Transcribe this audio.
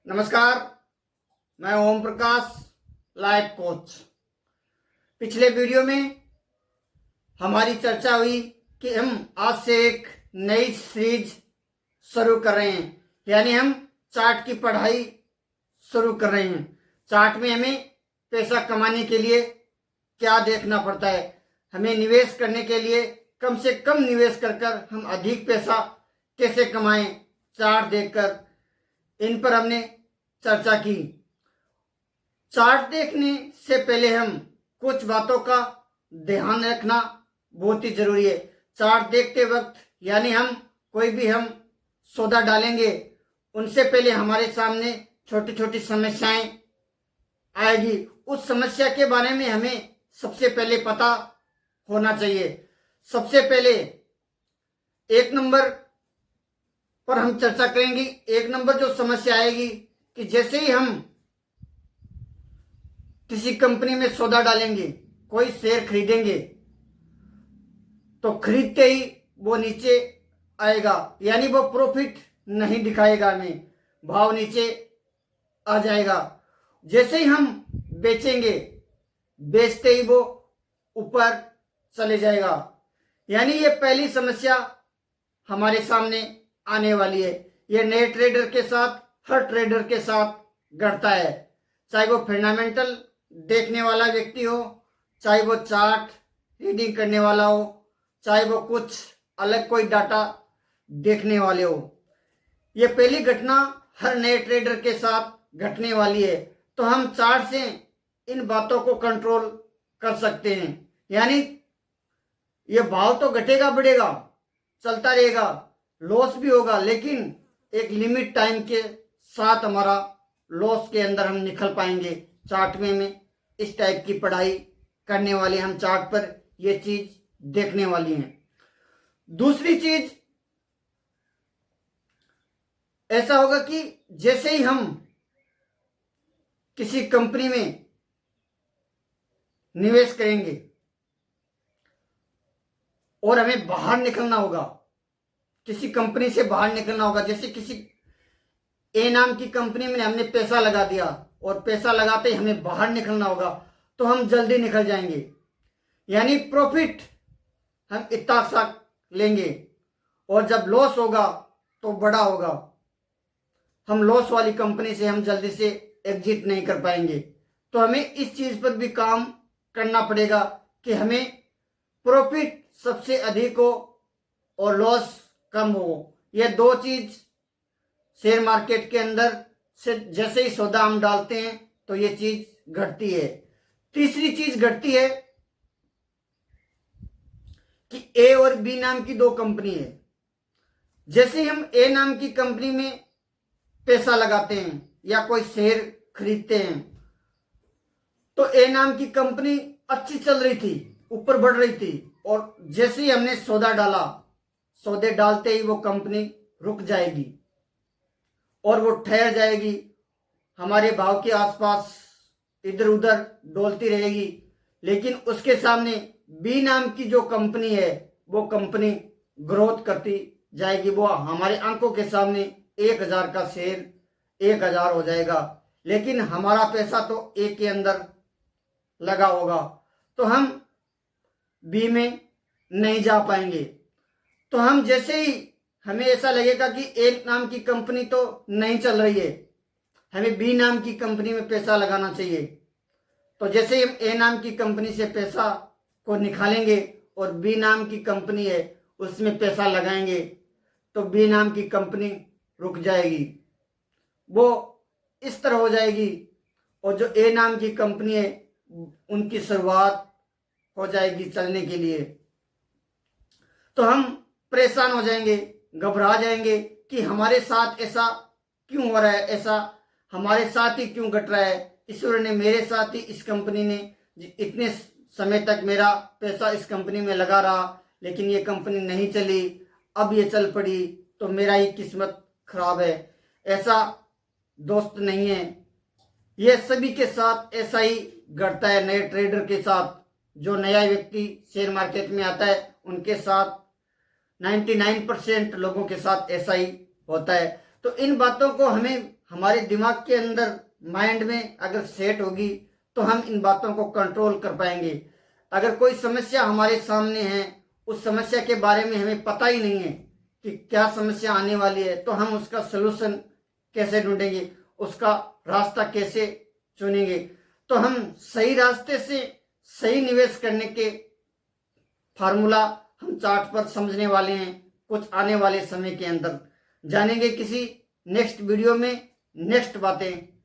नमस्कार, मैं Om Prakash, life coach. पिछले वीडियो में हमारी चर्चा हुई कि हम आज से एक नई सीरीज शुरू कर रहे हैं, यानी हम चार्ट की पढ़ाई शुरू कर रहे हैं। चार्ट में हमें पैसा कमाने के लिए क्या देखना पड़ता है, हमें निवेश करने के लिए कम से कम निवेश कर हम अधिक पैसा कैसे कमाएं, चार्ट देखकर, इन पर हमने चर्चा की। चार्ट देखने से पहले हम कुछ बातों का ध्यान रखना बहुत ही जरूरी है। चार्ट देखते वक्त यानी कोई भी सौदा डालेंगे, उनसे पहले हमारे सामने छोटी छोटी समस्याएं आएगी। उस समस्या के बारे में हमें सबसे पहले पता होना चाहिए। सबसे पहले एक नंबर पर हम चर्चा करेंगे। एक नंबर जो समस्या आएगी कि जैसे ही हम किसी कंपनी में सौदा डालेंगे, कोई शेयर खरीदेंगे, तो खरीदते ही वो नीचे आएगा, यानी वो प्रॉफिट नहीं दिखाएगा, हमें भाव नीचे आ जाएगा। जैसे ही हम बेचेंगे, बेचते ही वो ऊपर चले जाएगा। यानी ये पहली समस्या हमारे सामने आने वाली है। ये नए ट्रेडर के साथ, हर ट्रेडर के साथ घटता है, चाहे वो फंडामेंटल देखने वाला व्यक्ति हो, चाहे वो चार्ट रीडिंग करने वाला हो, चाहे वो कुछ अलग कोई डाटा देखने वाले हो। ये पहली घटना हर नए ट्रेडर के साथ घटने वाली है। तो हम चार्ट से इन बातों को कंट्रोल कर सकते हैं। यानी ये भाव तो घटेगा बढ़ेगा, चलता रहेगा, लॉस भी होगा, लेकिन एक लिमिट टाइम के साथ हमारा लॉस के अंदर हम निकल पाएंगे। चार्ट में हमें इस टाइप की पढ़ाई करने वाले, हम चार्ट पर ये चीज देखने वाली हैं। दूसरी चीज ऐसा होगा कि जैसे ही हम किसी कंपनी में निवेश करेंगे और हमें बाहर निकलना होगा, किसी कंपनी से बाहर निकलना होगा, जैसे किसी ए नाम की कंपनी में हमने पैसा लगा दिया और पैसा लगाते ही हमें बाहर निकलना होगा, तो हम जल्दी निकल जाएंगे। यानी प्रॉफिट हम इतना सा लेंगे और जब लॉस होगा तो बड़ा होगा। हम लॉस वाली कंपनी से हम जल्दी से एग्जिट नहीं कर पाएंगे। तो हमें इस चीज पर भी काम करना पड़ेगा कि हमें प्रॉफिट सबसे अधिक हो और लॉस कम हो। यह दो चीज शेयर मार्केट के अंदर से जैसे ही सौदा हम डालते हैं तो ये चीज घटती है। तीसरी चीज घटती है कि ए और बी नाम की दो कंपनी है। जैसे ही हम ए नाम की कंपनी में पैसा लगाते हैं या कोई शेयर खरीदते हैं, तो ए नाम की कंपनी अच्छी चल रही थी, ऊपर बढ़ रही थी, और जैसे ही हमने सौदा डाला, सौदे डालते ही वो कंपनी रुक जाएगी और वो ठहर जाएगी, हमारे भाव के आसपास इधर उधर डोलती रहेगी। लेकिन उसके सामने बी नाम की जो कंपनी है, वो कंपनी ग्रोथ करती जाएगी। वो हमारे आंखों के सामने 1000 का शेयर 1000 हो जाएगा, लेकिन हमारा पैसा तो ए के अंदर लगा होगा, तो हम बी में नहीं जा पाएंगे। तो हम जैसे ही हमें ऐसा लगेगा कि ए नाम की कंपनी तो नहीं चल रही है, हमें बी नाम की कंपनी में पैसा लगाना चाहिए। तो जैसे ही हम ए नाम की कंपनी से पैसा को निकालेंगे और बी नाम की कंपनी है उसमें पैसा लगाएंगे, तो बी नाम की कंपनी रुक जाएगी, वो इस तरह हो जाएगी, और जो ए नाम की कंपनी है उनकी शुरुआत हो जाएगी चलने के लिए। तो हम परेशान हो जाएंगे, घबरा जाएंगे कि हमारे साथ ऐसा क्यों हो रहा है, ऐसा हमारे साथ ही क्यों घट रहा है। ईश्वर ने मेरे साथ ही, इस कंपनी ने इतने समय तक मेरा पैसा इस कंपनी में लगा रहा, लेकिन ये कंपनी नहीं चली, अब ये चल पड़ी, तो मेरा ही किस्मत खराब है। ऐसा दोस्त नहीं है, ये सभी के साथ ऐसा ही घटता है। नए ट्रेडर के साथ, जो नया व्यक्ति शेयर मार्केट में आता है, उनके साथ 99% लोगों के साथ ऐसा ही होता है। तो इन बातों को हमें हमारे दिमाग के अंदर, माइंड में अगर सेट होगी तो हम इन बातों को कंट्रोल कर पाएंगे। अगर कोई समस्या हमारे सामने है, उस समस्या के बारे में हमें पता ही नहीं है कि क्या समस्या आने वाली है, तो हम उसका सलूशन कैसे ढूंढेंगे, उसका रास्ता कैसे चुनेंगे। तो हम सही रास्ते से सही निवेश करने के फार्मूला हम चार्ट पर समझने वाले हैं कुछ आने वाले समय के अंदर। जानेंगे किसी नेक्स्ट वीडियो में नेक्स्ट बातें।